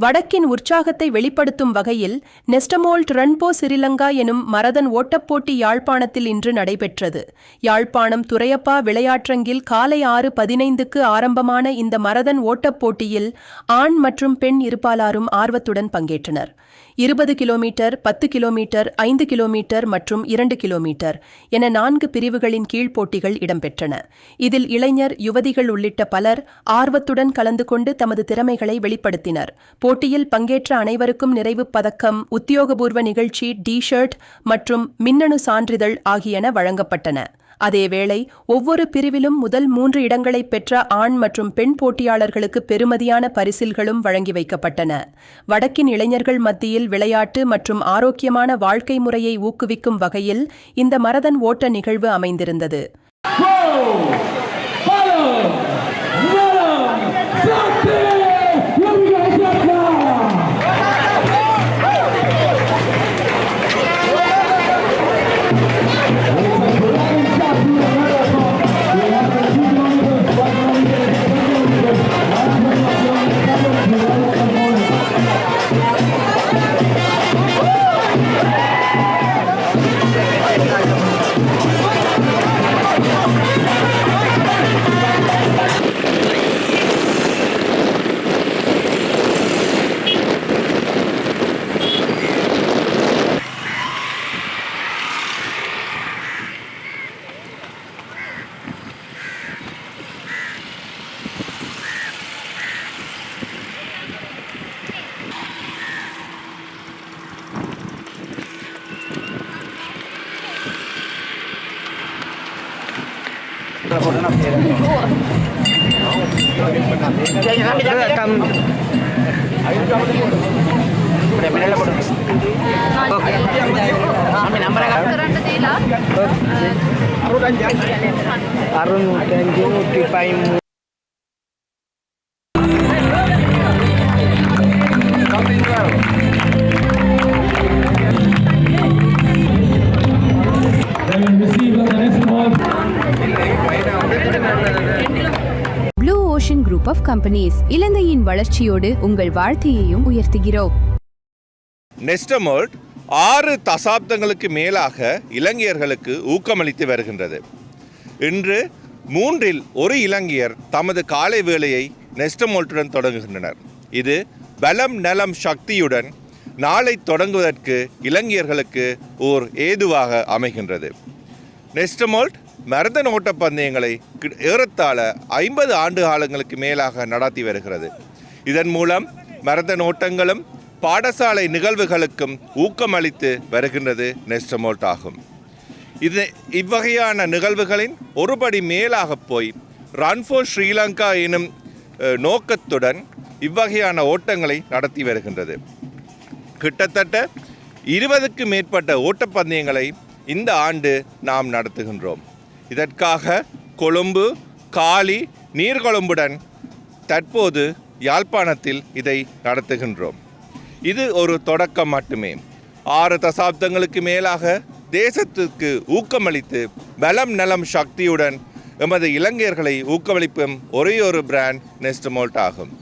வடக்கின் உற்சாகத்தை வெளிப்படுத்தும் வகையில் நெஸ்டமோல்ட் ரன்போ சிறிலங்கா எனும் மரதன் ஓட்டப்போட்டி யாழ்ப்பாணத்தில் இன்று நடைபெற்றது. யாழ்ப்பாணம் துரையப்பா விளையாட்டரங்கில் காலை 6:15க்கு ஆரம்பமான இந்த மரதன் ஓட்டப்போட்டியில் ஆண் மற்றும் பெண் இருபாலாரும் ஆர்வத்துடன் பங்கேற்றனர். 20 கிலோமீட்டர், 10 கிலோமீட்டர், 5 கிலோமீட்டர் மற்றும் 2 கிலோமீட்டர் என 4 பிரிவுகளின் கீழ் போட்டிகள் இடம்பெற்றன. இதில் இளைஞர், யுவதிகள் உள்ளிட்ட பலர் ஆர்வத்துடன் கலந்து கொண்டு தமது திறமைகளை வெளிப்படுத்தினர். போட்டியில் பங்கேற்ற அனைவருக்கும் நிறைவுப் பதக்கம், உத்தியோகபூர்வ நிகழ்ச்சி, டி-ஷர்ட் மற்றும் மின்னணு சான்றிதழ் ஆகியன வழங்கப்பட்டன. அதேவேளை ஒவ்வொரு பிரிவிலும் முதல் 3 இடங்களை பெற்ற ஆண் மற்றும் பெண் போட்டியாளர்களுக்கு பெறுமதியான பரிசில்களும் வழங்கி வைக்கப்பட்டன. வடக்கின் இளைஞர்கள் மத்தியில் விளையாட்டு மற்றும் ஆரோக்கியமான வாழ்க்கை முறையை ஊக்குவிக்கும் வகையில் இந்த மரதன் ஓட்ட நிகழ்வு அமைந்திருந்தது. Blue ocean group of companies இலங்கையின் வளர்ச்சியோடு உங்கள் வாழ்க்கையையும் உயர்த்துகிறோம். நெஸ்டமோல்ட் 6 தசாப்தங்களுக்கு மேலாக இலங்கையர்களுக்கு ஊக்கமளித்து வருகின்றது. இன்று 3இல் 1 இலங்கையர் தமது காலை வேளையை நெஸ்டமோல்ட்டுடன் தொடங்குகின்றனர். இது பலம் நலம் சக்தியுடன் நாளை தொடங்குவதற்கு இலங்கையர்களுக்கு ஓர் ஏதுவாக அமைகின்றது. நெஸ்டமோல்ட் மரதன் ஓட்டப்பந்தயங்களை ஏறத்தாழ 50 ஆண்டு காலங்களுக்கு மேலாக நடத்தி வருகிறது. இதன் மூலம் மரதன் ஓட்டங்களும் பாடசாலை நிகழ்வுகளுக்கும் ஊக்கமளித்து வருகின்றது நெஸ்டமோல்ட் ஆகும். இவ்வகையான நிகழ்வுகளின் ஒருபடி மேலாக போய் ரன் ஃபார் ஸ்ரீலங்கா எனும் நோக்கத்துடன் இவ்வகையான ஓட்டங்களை நடத்தி வருகின்றது. கிட்டத்தட்ட 20க்கு மேற்பட்ட ஓட்டப்பந்தயங்களை இந்த ஆண்டு நாம் நடத்துகின்றோம். இதற்காக கொழும்பு, காலி, நீர்கொழும்புடன் தற்போது யாழ்ப்பாணத்தில் இதை நடத்துகின்றோம். இது ஒரு தொடக்கம் மட்டுமே. 6 தசாப்தங்களுக்கு மேலாக தேசத்திற்கு ஊக்கமளித்து பலம் நலம் சக்தியுடன் எமது இலங்கையர்களை ஊக்கமளிக்கும் ஒரே ஒரு பிராண்ட் நெஸ்டமோல்ட் ஆகும்.